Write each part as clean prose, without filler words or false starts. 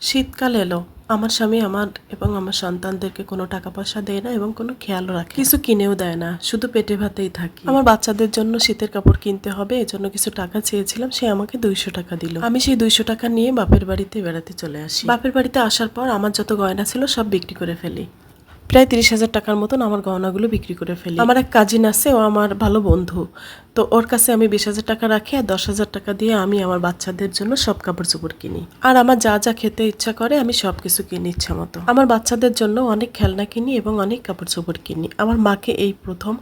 শীতকাল এলো, আমার স্বামী আমার এবং আমার সন্তানদেরকে কোনো টাকা পয়সা দেয় না এবং কোনো খেয়ালও রাখে, কিছু কিনেও দেয় না, শুধু পেটে ভাতেই থাকি। আমার বাচ্চাদের জন্য শীতের কাপড় কিনতে হবে, এজন্য কিছু টাকা চেয়েছিলাম, সে আমাকে 200 টাকা দিল। আমি সেই 200 টাকা নিয়ে বাপের বাড়িতে বেড়াতে চলে আসি। বাপের বাড়িতে আসার পর আমার যত গয়না ছিল সব বিক্রি করে ফেলি। প্রায় 30,000 টাকার মতন আমার গহনাগুলো বিক্রি করে ফেলি। আমার এক কাজিন আছে, ও আমার ভালো বন্ধু, তো ওর কাছে আমি 20,000 টাকা রাখি আর 10,000 টাকা দিয়ে আমি আমার বাচ্চাদের জন্য সব কাপড় চোপড় কিনি। আর আমার যা যা খেতে ইচ্ছা করে আমি সব কিছু কিনি ইচ্ছা মতো। আমার বাচ্চাদের জন্য অনেক খেলনা কিনি এবং অনেক কাপড় চোপড় কিনি। আমার মাকে এই প্রথম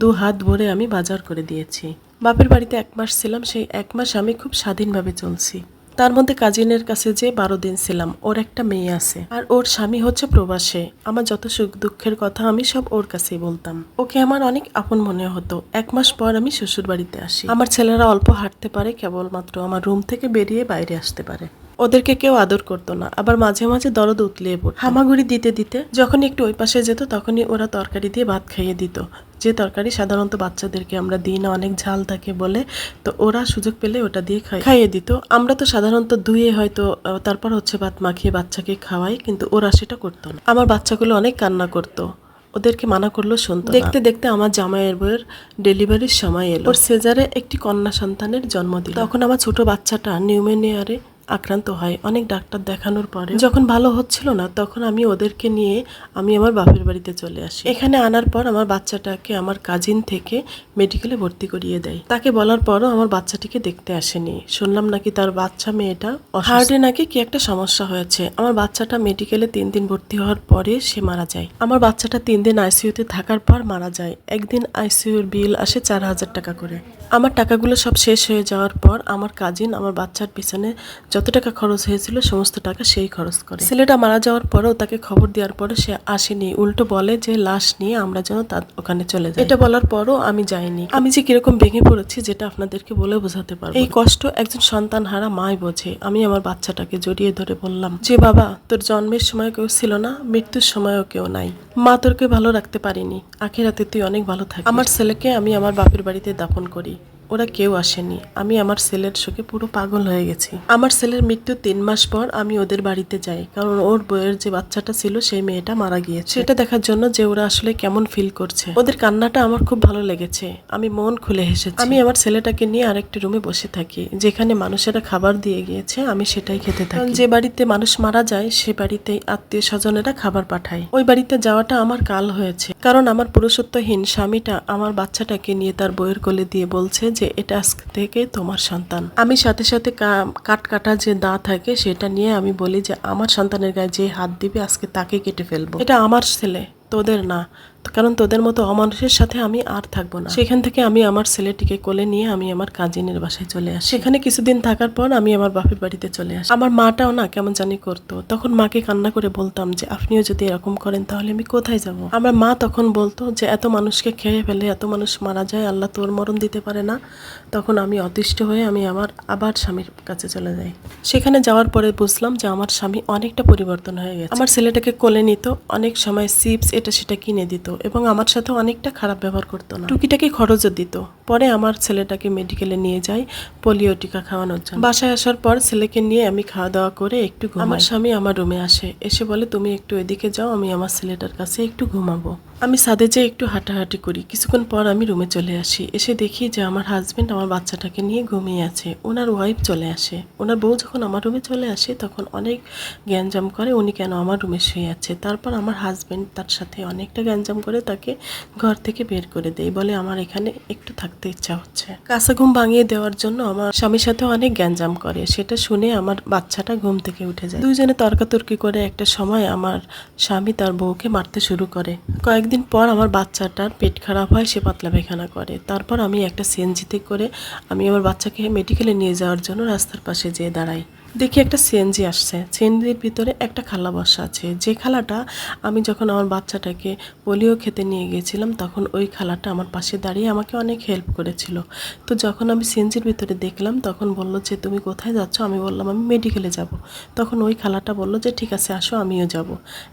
2 হাত ভরে আমি বাজার করে দিয়েছি। বাপের বাড়িতে 1 মাস ছিলাম, সেই 1 মাস আমি খুব স্বাধীনভাবে চলছি। তার মধ্যে কাজিনের কাছে যে 12 দিন ছিলাম। ওর একটা মেয়ে আছে আর ওর স্বামী হচ্ছে প্রবাসে। আমার যত সুখ দুঃখের কথা আমি সব ওর কাছেই বলতাম। ওকে আমার অনেক আপন মনে হতো। 1 মাস পর আমি শ্বশুর বাড়িতে আসি। আমার ছেলেরা অল্প হাঁটতে পারে, কেবলমাত্র আমার রুম থেকে বেরিয়ে বাইরে আসতে পারে। ওদেরকে কেউ আদর করতো না, আবার মাঝে মাঝে দরদ উতলিয়ে পড়তো। হামাগুড়ি দিতে দিতে যখনই একটু ওই পাশে যেত তখনই ওরা তরকারি দিয়ে ভাত খাইয়ে দিত, যে তরকারি সাধারণত বাচ্চাদেরকে আমরা দিই না, অনেক ঝাল থাকে বলে। তো ওরা সুযোগ পেলে ওটা দিয়ে খাইয়ে দিত। আমরা তো সাধারণত ধুয়ে হয়তো তারপর হচ্ছে ভাত মাখিয়ে বাচ্চাকে খাওয়াই, কিন্তু ওরা সেটা করতো না। আমার বাচ্চাগুলো অনেক কান্না করতো, ওদেরকে মানা করলেও শুনতো না। দেখতে দেখতে আমার জামাইয়ের বউয়ের ডেলিভারির সময় এলো। ওর সিজারে একটি কন্যা সন্তানের জন্ম দিল। তখন আমার ছোট বাচ্চাটা নিউমোনিয়ারে আক্রান্ত হয়। অনেক ডাক্তার দেখানোর পরে যখন ভালো হচ্ছিল না, তখন আমি ওদেরকে নিয়ে আমি আমার বাপের বাড়িতে চলে আসি। এখানে আনার পর আমার বাচ্চাটাকে আমার কাজিন থেকে মেডিকেলে ভর্তি করিয়ে দেয়। তাকে বলার পরও আমার বাচ্চাটিকে দেখতে আসেনি। শুনলাম নাকি তার বাচ্চা মেয়েটা হার্টে নাকি কি একটা সমস্যা হয়েছে। আমার বাচ্চাটা মেডিকেলে 3 দিন ভর্তি হওয়ার পরে সে মারা যায়। আমার বাচ্চাটা 3 দিন আইসিইউতে থাকার পর মারা যায়। একদিন আইসিইউর বিল আসে 4,000 টাকা করে। আমার টাকাগুলো সব শেষ হয়ে যাওয়ার পর আমার কাজিন আমার বাচ্চার পিছনে যত টাকা খরচ হয়েছিল সমস্ত টাকা সেই খরচ করে। ছেলেটা মারা যাওয়ার পরেও তাকে খবর দেওয়ার পরে সে আসেনি, উল্টো বলে যে লাশ নিয়ে আমরা যেন তার ওখানে চলে যাই। এটা বলার পরও আমি যাইনি। আমি যে কিরকম ভেঙে পড়েছি যেটা আপনাদেরকে বলে বোঝাতে পারবো। এই কষ্ট একজন সন্তান হারা মাই বোঝে। আমি আমার বাচ্চাটাকে জড়িয়ে ধরে বললাম যে বাবা, তোর জন্মের সময় কেউ ছিল না, মৃত্যুর সময়ও কেউ নাই। মা তোরকে ভালো রাখতে পারিনি, আখিরাতে তুই অনেক ভালো থাকিস। আমার ছেলেকে আমি আমার বাপের বাড়িতে দাফন করি, ওরা কেউ আসেনি। আমি আমার ছেলের শোকে পুরো পাগল হয়ে গেছি। আমার ছেলের মৃত্যুর 3 মাস পর আমি ওদের বাড়িতে যাই, কারণ ওর বইয়ের যে বাচ্চাটা ছিল সেই মেয়েটা মারা গিয়েছে। সেটা দেখার জন্য যে ওরা আসলে কেমন ফিল করছে। ওদের কান্নাটা আমার খুব ভালো লেগেছে, আমি মন খুলে হেসেছি। আমি আমার ছেলেটাকে নিয়ে আরেকটি রুমে বসে থাকি, যেখানে মানুষেরা খাবার দিয়ে গিয়েছে, আমি সেটাই খেতে থাকি। যে বাড়িতে মানুষ মারা যায় সে বাড়িতেই আত্মীয় স্বজনেরা খাবার পাঠায়। ওই বাড়িতে যাওয়াটা আমার কাল হয়েছে, কারণ আমার পুরুষত্বহীন স্বামীটা আমার বাচ্চাটাকে নিয়ে তার বইয়ের কোলে দিয়ে বলছে যে এটা আজকে থেকে তোমার সন্তান। আমি সাথে সাথে কাট কাটা যে দাঁত থাকে সেটা নিয়ে আমি বলি যে আমার সন্তানের গায়ে যে হাত দিবে আজকে তাকে কেটে ফেলবো। এটা আমার ছেলে, তোদের না, কারণ তোদের মতো অমানুষের সাথে আমি আর থাকবো না। সেখান থেকে আমি আমার ছেলেটিকে কোলে নিয়ে আমি আমার কাজিনের বাসায় চলে আসি। সেখানে কিছুদিন থাকার পর আমি আমার বাপের বাড়িতে চলে আসি। আমার মাটাও না কেমন জানি করতো। তখন মাকে কান্না করে বলতাম যে আপনিও যদি এরকম করেন তাহলে আমি কোথায় যাব। আমার মা তখন বলতো যে এত মানুষকে খেয়ে ফেলে, এত মানুষ মারা যায়, আল্লাহ তোর মরণ দিতে পারে না। তখন আমি অতিষ্ঠ হয়ে আমি আবার স্বামীর কাছে চলে যাই। সেখানে যাওয়ার পরে বুঝলাম যে আমার স্বামী অনেকটা পরিবর্তন হয়ে গেছে। আমার ছেলেটাকে কোলে নিত, অনেক সময় চিপস এটা সেটা কিনে দিত এবং আমার সাথে অনেকটা খারাপ ব্যবহার করতো না, টুকিটাকি খরচও দিত। পরে আমার ছেলেটাকে মেডিকেলে নিয়ে যাই পোলিও টিকা খাওয়ানোর জন্য। বাসায় আসার পর ছেলেকে নিয়ে আমি খাওয়া দাওয়া করে একটু ঘুমাই। আমার স্বামী আমার রুমে আসে, এসে বলে তুমি একটু এদিকে যাও, আমি আমার ছেলেটার কাছে একটু ঘুমাবো। আমি ছাদে যেয়ে একটু হাঁটাহাঁটি করি। কিছুক্ষণ পর আমি রুমে চলে আসি। এসে দেখি যে আমার হাজবেন্ড আমার বাচ্চাটাকে নিয়ে ঘুমিয়ে আছে। ওনার ওয়াইফ চলে আসে। ওনার বউ যখন আমার রুমে চলে আসে তখন অনেক গ্যাঞ্জাম করে উনি কেন আমার রুমে শুয়ে আছে। তারপর আমার হাজবেন্ড তার সাথে অনেকটা গ্যাঞ্জাম করে তাকে ঘর থেকে বের করে দেয়, বলে আমার এখানে একটু থাকতে ইচ্ছা হচ্ছে। কাঁচা ঘুম ভাঙিয়ে দেওয়ার জন্য আমার স্বামীর সাথে অনেক গ্যাঞ্জাম করে। সেটা শুনে আমার বাচ্চাটা ঘুম থেকে উঠে যায়। দুইজনে তর্কাতর্কি করে একটা সময় আমার স্বামী তার বউকে মারতে শুরু করে। কয়েকদিন পর আমার বাচ্চাটার পেট খারাপ হয়, সে পাতলা পায়খানা করে। তারপর আমি একটা সিএনজিতে করে আমি আমার বাচ্চাকে মেডিকেলে নিয়ে যাওয়ার জন্য রাস্তার পাশে যেয়ে দাঁড়াই। দেখি একটা সিএনজি আসছে, সিএনজির ভিতরে একটা খালা বসা আছে। যে খালাটা আমি যখন আমার বাচ্চাটাকে পোলিও খেতে নিয়ে গিয়েছিলাম তখন ওই খালাটা আমার পাশে দাঁড়িয়ে আমাকে অনেক হেল্প করেছিল। তো যখন আমি সিএনজির ভিতরে দেখলাম তখন বলল যে তুমি কোথায় যাচ্ছ। আমি বললাম আমি মেডিকেলে যাব। তখন ওই খালাটা বলল যে ঠিক আছে আসো, আমিও যাব।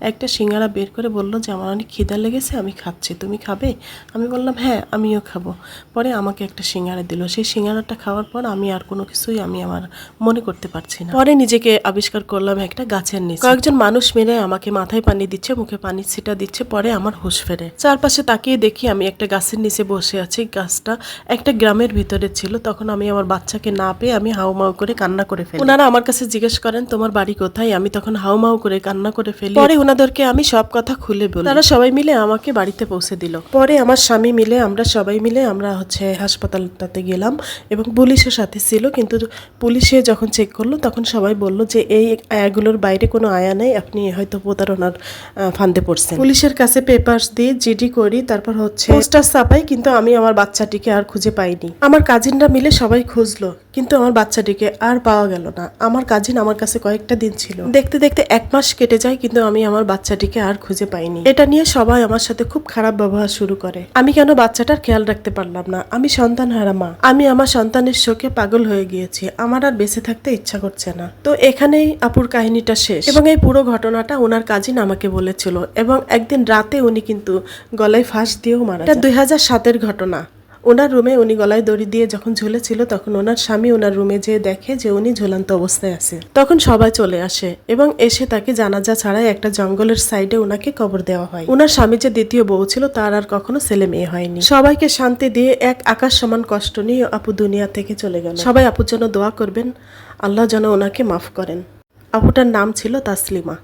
একটা সিঙ্গারা বের করে বলল যে আমার অনেক খিদা লেগেছে, আমি খাচ্ছি, তুমি খাবে? আমি বললাম হ্যাঁ আমিও খাবো। পরে আমাকে একটা সিঙ্গারা দিল। সেই সিঙ্গারাটা খাওয়ার পর আমি আর কোনো কিছুই আমি আমার মনে করতে পারছি না। পরে নিজেকে আবিষ্কার করলাম একটা গাছের নিচে। কয়েকজন মানুষ মিলে আমাকে মাথায় পানি দিচ্ছে, মুখে পানি ছিটা দিচ্ছে। পরে আমার হুঁশ ফেরে, চারপাশে তাকিয়ে দেখি আমি একটা গাছের নিচে বসে আছি। গাছটা একটা গ্রামের ভিতরে ছিল। তখন আমি আমার বাচ্চাকে না পেয়ে আমি হাউমাউ করে কান্না করে ফেলি। ওনারা আমার কাছে জিজ্ঞেস করেন তোমার বাড়ি কোথায়। আমি তখন হাউমাউ করে কান্না করে ফেলি। পরে ওনাদেরকে আমি সব কথা খুলে বলি। তারা সবাই মিলে আমাকে বাড়িতে পৌঁছে দিল। পরে আমার স্বামী মিলে আমরা সবাই মিলে আমরা হাসপাতালটাতে গেলাম এবং পুলিশের সাথে ছিল। কিন্তু পুলিশে যখন চেক করলো তখন সবাই বলল যে এই আয়াগুলোর বাইরে কোনো আয়া নেই, আপনি হয়তো প্রতারণার ফান্দে পড়ছেন। পুলিশের কাছে পেপারস দিয়ে জিডি করি, তারপর পোস্টার ছাপাই, কিন্তু আমি আমার বাচ্চাটিকে আর খুঁজে পাইনি। আমার কাজিনরা মিলে সবাই খুঁজলো, কিন্তু আমার বাচ্চাটিকে আর পাওয়া গেল না। আমার কাজিন আমার কাছে কয়েকটা দিন ছিল, দেখতে দেখতে 1 মাস কেটে যায়, কিন্তু আমি আমার বাচ্চাটিকে আর খুঁজে পাইনি। এটা নিয়ে সবাই আমার সাথে খুব খারাপ ব্যবহার শুরু করে। আমি কেন বাচ্চাটার খেয়াল রাখতে পারলাম না? আমি সন্তানহারা মা, আমি আমার সন্তানের শোকে পাগল হয়ে গিয়েছি। আমার আর বেঁচে থাকতে ইচ্ছা করছে না। তো এখানেই আপুর কাহিনীটা শেষ। এবং এই পুরো ঘটনাটা ওনার কাজিন আমাকে বলেছিল, এবং একদিন রাতে উনি কিন্তু গলায় ফাঁস দিয়েও মারা যায়। এটা 2007-এর ঘটনা। ওনার রুমে উনি গলায় দড়ি দিয়ে যখন ঝুলেছিল তখন ওনার স্বামী ওনার রুমে যেয়ে দেখে যে উনি ঝুলন্ত অবস্থায় আছে। তখন সবাই চলে আসে এবং এসে তাকে জানাজা ছাড়াই একটা জঙ্গলের সাইডে ওনাকে কবর দেওয়া হয়। ওনার স্বামী যে দ্বিতীয় বউ ছিল তার আর কখনো ছেলে মেয়ে হয়নি। সবাইকে শান্তি দিয়ে এক আকাশ সমান কষ্ট নিয়ে আপু দুনিয়া থেকে চলে গেল। সবাই আপুর জন্য দোয়া করবেন, আল্লাহ যেন ওনাকে মাফ করেন। আপুটার নাম ছিল তাসলিমা।